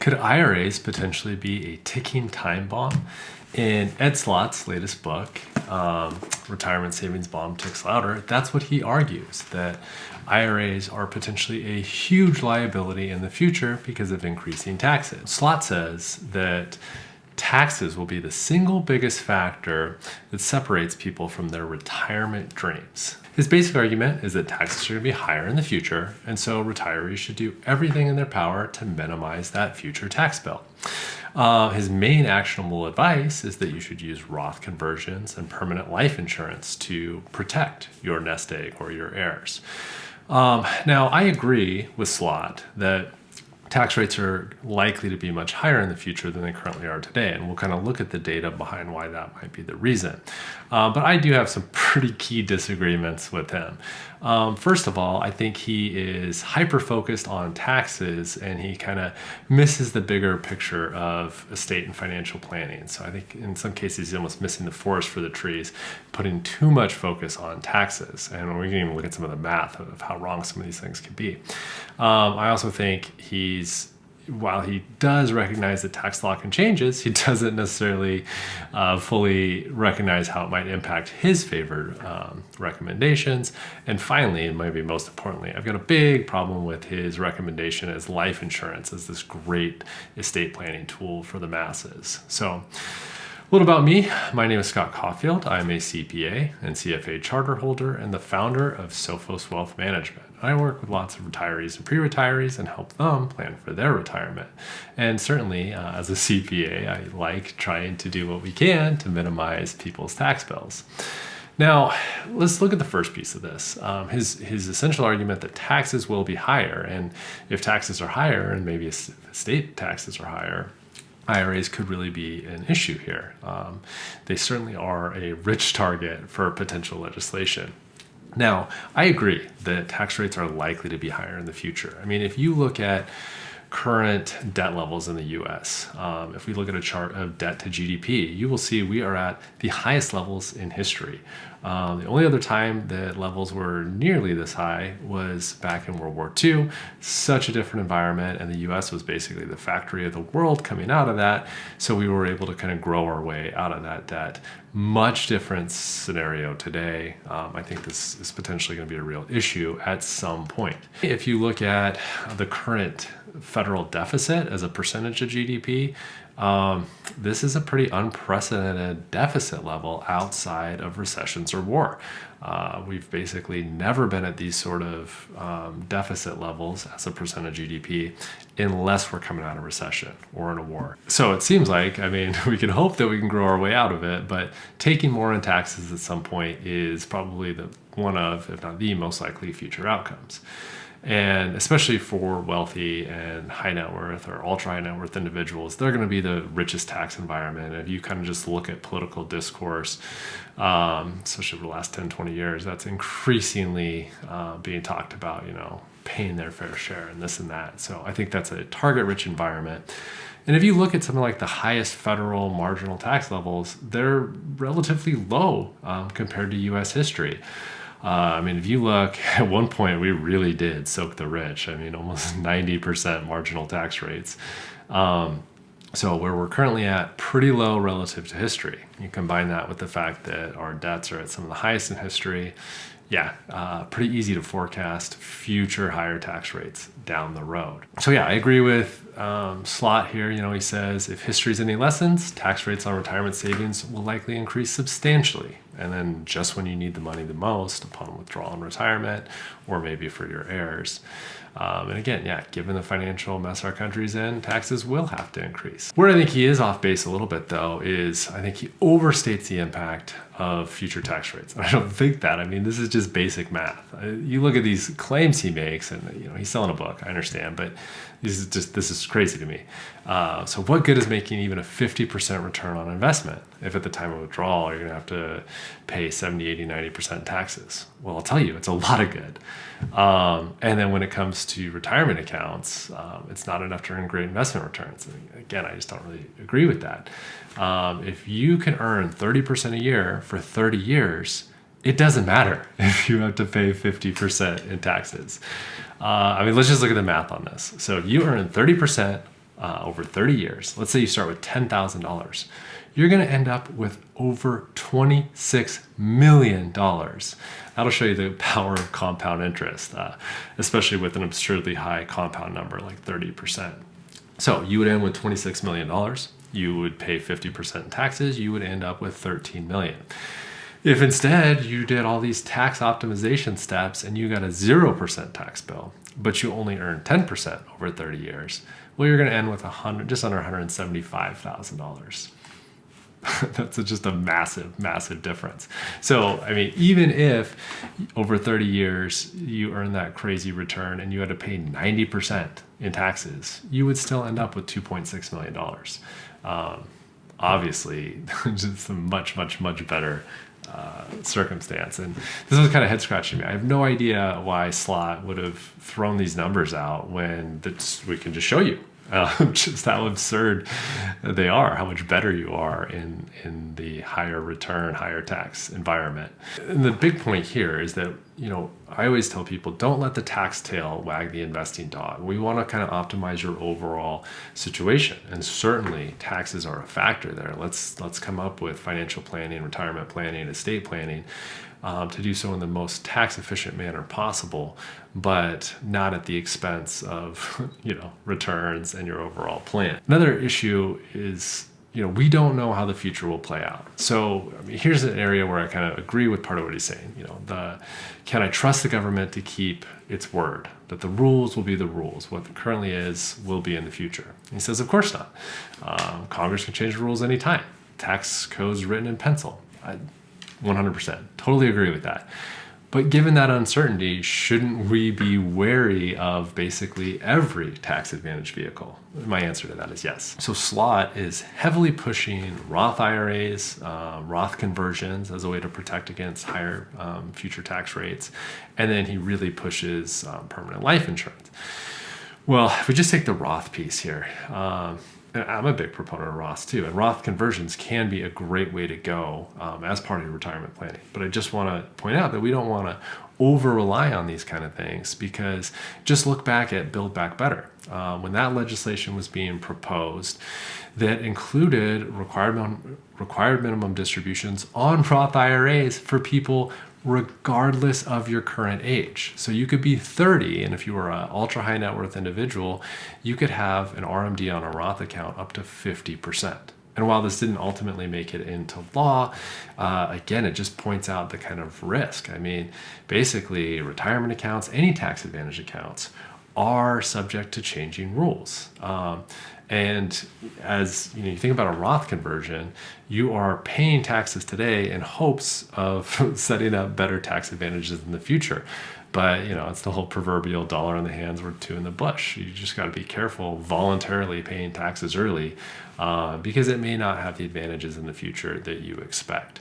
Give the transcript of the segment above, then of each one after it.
Could IRAs potentially be a ticking time bomb? In Ed Slott's latest book, Retirement Savings Bomb Ticks Louder, that's what he argues, that IRAs are potentially a huge liability in the future because of increasing taxes. Slott says that taxes will be the single biggest factor that separates people from their retirement dreams. His basic argument is that taxes are going to be higher in the future, and so retirees should do everything in their power to minimize that future tax bill. His main actionable advice is that you should use Roth conversions and permanent life insurance to protect your nest egg or your heirs. Now, I agree with Slott that tax rates are likely to be much higher in the future than they currently are today, and we'll kind of look at the data behind why that might be the reason. But I do have some pretty key disagreements with him. First of all, I think he is hyper-focused on taxes, and he kind of misses the bigger picture of estate and financial planning. So I think in some cases he's almost missing the forest for the trees, putting too much focus on taxes. And we can even look at some of the math of how wrong some of these things can be. I also think while he does recognize that tax law can changes, he doesn't necessarily fully recognize how it might impact his favored recommendations. And finally, and maybe most importantly, I've got a big problem with his recommendation as life insurance as this great estate planning tool for the masses. So, a little about me. My name is Scott Caulfield. I'm a CPA and CFA charter holder and the founder of Sophos Wealth Management. I work with lots of retirees and pre-retirees and help them plan for their retirement. And certainly, as a CPA, I like trying to do what we can to minimize people's tax bills. Now, let's look at the first piece of this. His essential argument that taxes will be higher, and if taxes are higher, and maybe estate taxes are higher, IRAs could really be an issue here. They certainly are a rich target for potential legislation. Now, I agree that tax rates are likely to be higher in the future. I mean, if you look at current debt levels in the US, if we look at a chart of debt to GDP, you will see we are at the highest levels in history. The only other time that levels were nearly this high was back in World War II. Such a different environment, and the US was basically the factory of the world coming out of that, so we were able to kind of grow our way out of that debt. Much different scenario today. I think this is potentially going to be a real issue at some point. If you look at the current federal deficit as a percentage of GDP, this is a pretty unprecedented deficit level outside of recessions or war. We've basically never been at these sort of deficit levels as a percent of GDP unless we're coming out of recession or in a war. So it seems like, I mean, we can hope that we can grow our way out of it, but taking more in taxes at some point is probably one of, if not the most likely future outcomes. And especially for wealthy and high net worth or ultra high net worth individuals, they're going to be the richest tax environment. If you kind of just look at political discourse, especially over the last 10, 20 years, that's increasingly being talked about, paying their fair share and this and that. So I think that's a target rich environment. And if you look at something like the highest federal marginal tax levels, they're relatively low compared to US history. If you look, at one point, we really did soak the rich. Almost 90% marginal tax rates. So where we're currently at, pretty low relative to history. You combine that with the fact that our debts are at some of the highest in history. Pretty easy to forecast future higher tax rates down the road. So I agree with Slott here. He says if history's any lessons, tax rates on retirement savings will likely increase substantially. And then just when you need the money the most, upon withdrawal in retirement, or maybe for your heirs. And again, given the financial mess our country's in, taxes will have to increase. Where I think he is off base a little bit, though, is I think he overstates the impact of future tax rates. And I don't think that. This is just basic math. You look at these claims he makes, and he's selling a book. I understand, but this is crazy to me. So what good is making even a 50% return on investment if at the time of withdrawal you're going to have to pay 70, 80, 90% taxes? Well, I'll tell you, it's a lot of good. And then when it comes to retirement accounts, it's not enough to earn great investment returns. And again, I just don't really agree with that. If you can earn 30% a year for 30 years, it doesn't matter if you have to pay 50% in taxes. Let's just look at the math on this. So if you earn 30% over 30 years, let's say you start with $10,000, you're going to end up with over $26 million. That'll show you the power of compound interest, especially with an absurdly high compound number like 30%. So you would end with $26 million. You would pay 50% in taxes. You would end up with $13 million. If instead you did all these tax optimization steps and you got a 0% tax bill, but you only earn 10% over 30 years, well, you're going to end with just under $175,000. That's just a massive, massive difference. So, I mean, even if over 30 years you earn that crazy return and you had to pay 90% in taxes, you would still end up with $2.6 million. Obviously, just a much, much, much better circumstance. And this was kind of head scratching me. I have no idea why Slott would have thrown these numbers out when we can just show you just how absurd they are, how much better you are in the higher return, higher tax environment. And the big point here is that, I always tell people, don't let the tax tail wag the investing dog. We want to kind of optimize your overall situation. And certainly taxes are a factor there. Let's come up with financial planning, retirement planning, estate planning, to do so in the most tax efficient manner possible, but not at the expense of, returns and your overall plan. Another issue is, we don't know how the future will play out. So here's an area where I kind of agree with part of what he's saying. Can I trust the government to keep its word, that the rules will be the rules, what currently is will be in the future? And he says, of course not. Congress can change the rules anytime. Tax codes written in pencil. 100%. Totally agree with that. But given that uncertainty, shouldn't we be wary of basically every tax advantage vehicle? My answer to that is yes. So Slott is heavily pushing Roth IRAs, Roth conversions as a way to protect against higher future tax rates. And then he really pushes permanent life insurance. Well, if we just take the Roth piece here, and I'm a big proponent of Roth too, and Roth conversions can be a great way to go as part of your retirement planning. But I just want to point out that we don't want to over rely on these kind of things, because just look back at Build Back Better. When that legislation was being proposed, that included required minimum distributions on Roth IRAs for people regardless of your current age. So you could be 30, and if you were an ultra high net worth individual, you could have an RMD on a Roth account up to 50%. And while this didn't ultimately make it into law, again, it just points out the kind of risk. I mean, basically retirement accounts, any tax advantage accounts, are subject to changing rules. And as you think about a Roth conversion, you are paying taxes today in hopes of setting up better tax advantages in the future. But it's the whole proverbial dollar in the hands worth two in the bush. You just got to be careful voluntarily paying taxes early, because it may not have the advantages in the future that you expect.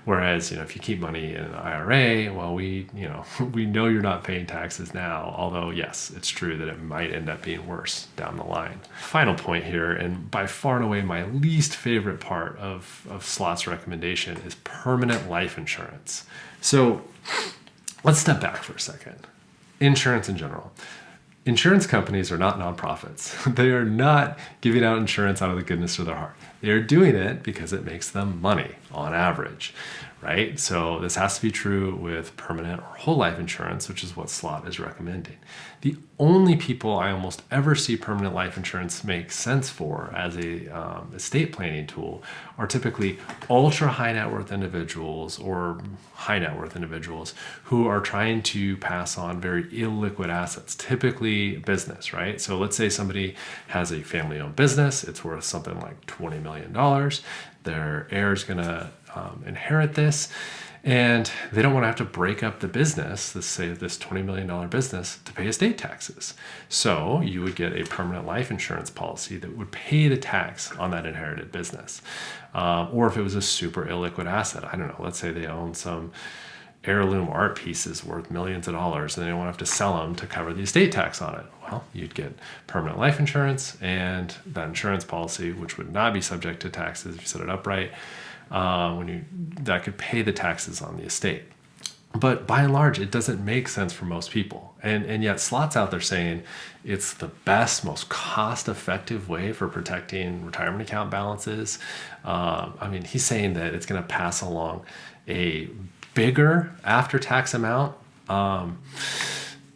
Whereas, if you keep money in an IRA, well, we know you're not paying taxes now, although yes, it's true that it might end up being worse down the line. Final point here, and by far and away my least favorite part of Slott's recommendation, is permanent life insurance. So let's step back for a second. Insurance in general. Insurance companies are not nonprofits. They are not giving out insurance out of the goodness of their heart. They are doing it because it makes them money on average, right? So this has to be true with permanent or whole life insurance, which is what Slott is recommending. The only people I almost ever see permanent life insurance make sense for as a estate planning tool are typically ultra high net worth individuals or high net worth individuals who are trying to pass on very illiquid assets, typically business, right? So let's say somebody has a family owned business. It's worth something like $20 million. Their heir is going to inherit this, and they don't want to have to break up the business, let's say this $20 million business, to pay estate taxes. So you would get a permanent life insurance policy that would pay the tax on that inherited business. Or if it was a super illiquid asset, I don't know, let's say they own some heirloom art pieces worth millions of dollars and they don't have to sell them to cover the estate tax on it. Well, you'd get permanent life insurance, and that insurance policy, which would not be subject to taxes if you set it up right, that could pay the taxes on the estate. But by and large, it doesn't make sense for most people. And yet Slott's out there saying it's the best, most cost-effective way for protecting retirement account balances. I mean, he's saying that it's going to pass along a bigger after-tax amount.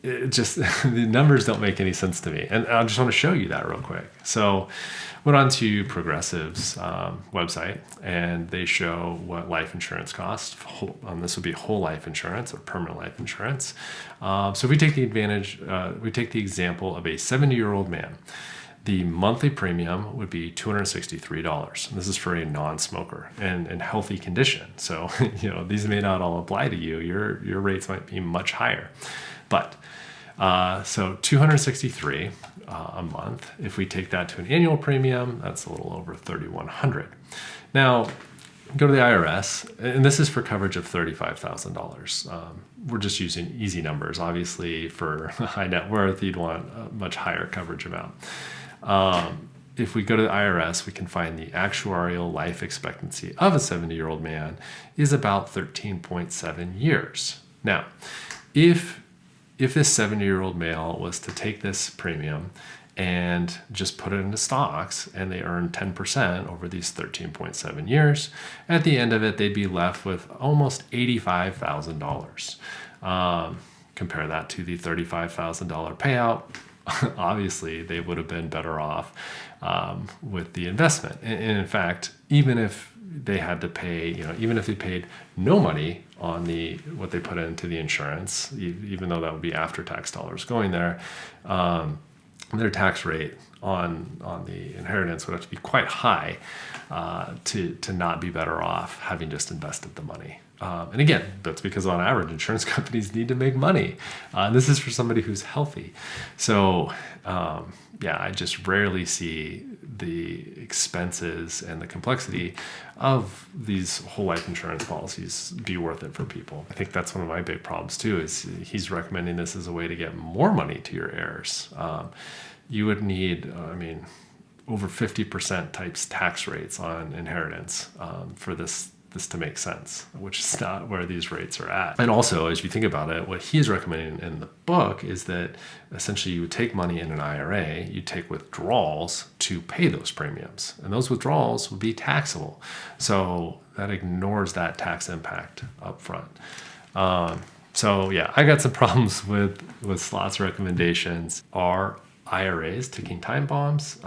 It just, the numbers don't make any sense to me. And I just want to show you that real quick. So went on to Progressive's website, and they show what life insurance costs. This would be whole life insurance or permanent life insurance. So if we take the example of a 70-year-old man, the monthly premium would be $263. And this is for a non-smoker and in healthy condition. So, these may not all apply to you. Your rates might be much higher. But so $263 a month. If we take that to an annual premium, that's a little over $3,100. Now, go to the IRS, and this is for coverage of $35,000. We're just using easy numbers. Obviously, for high net worth, you'd want a much higher coverage amount. If we go to the IRS, we can find the actuarial life expectancy of a 70-year-old man is about 13.7 years. Now, if this 70-year-old male was to take this premium and just put it into stocks and they earn 10% over these 13.7 years, at the end of it, they'd be left with almost $85,000. Compare that to the $35,000 payout. Obviously, they would have been better off with the investment. And in fact, even if they had to pay, even if they paid no money on what they put into the insurance, even though that would be after-tax dollars going there, their tax rate on the inheritance would have to be quite high to not be better off having just invested the money. And again, that's because on average, insurance companies need to make money. This is for somebody who's healthy. So I just rarely see the expenses and the complexity of these whole life insurance policies be worth it for people. I think that's one of my big problems too, is he's recommending this as a way to get more money to your heirs. You would need, over 50% types tax rates on inheritance for this to make sense, which is not where these rates are at. And also, as you think about it, what he's recommending in the book is that essentially you would take money in an IRA, you take withdrawals to pay those premiums, and those withdrawals would be taxable. So that ignores that tax impact up front. I got some problems with Slott's recommendations. Are IRAs ticking time bombs?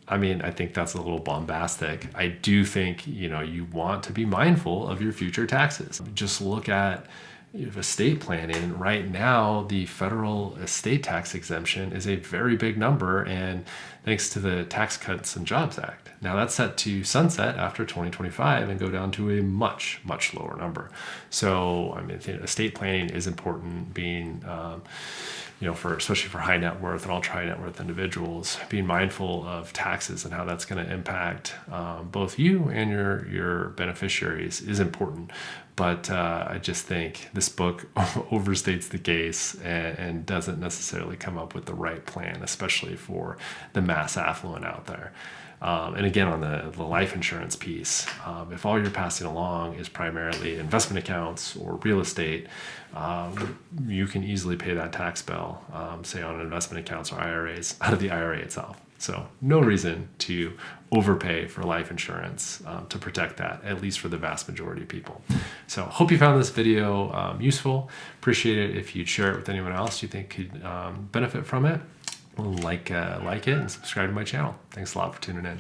I think that's a little bombastic. I do think, you want to be mindful of your future taxes. Just look at estate planning. Right now, the federal estate tax exemption is a very big number, and thanks to the Tax Cuts and Jobs Act. Now that's set to sunset after 2025 and go down to a much, much lower number. So, estate planning is important, being especially for high net worth and ultra high net worth individuals, being mindful of taxes and how that's going to impact both you and your beneficiaries is important. But I just think this book overstates the case and doesn't necessarily come up with the right plan, especially for the mass affluent out there. And again, on the life insurance piece, if all you're passing along is primarily investment accounts or real estate, you can easily pay that tax bill, say on investment accounts or IRAs, out of the IRA itself. So no reason to overpay for life insurance to protect that, at least for the vast majority of people. So hope you found this video useful. Appreciate it if you'd share it with anyone else you think could benefit from it. Like it and subscribe to my channel. Thanks a lot for tuning in.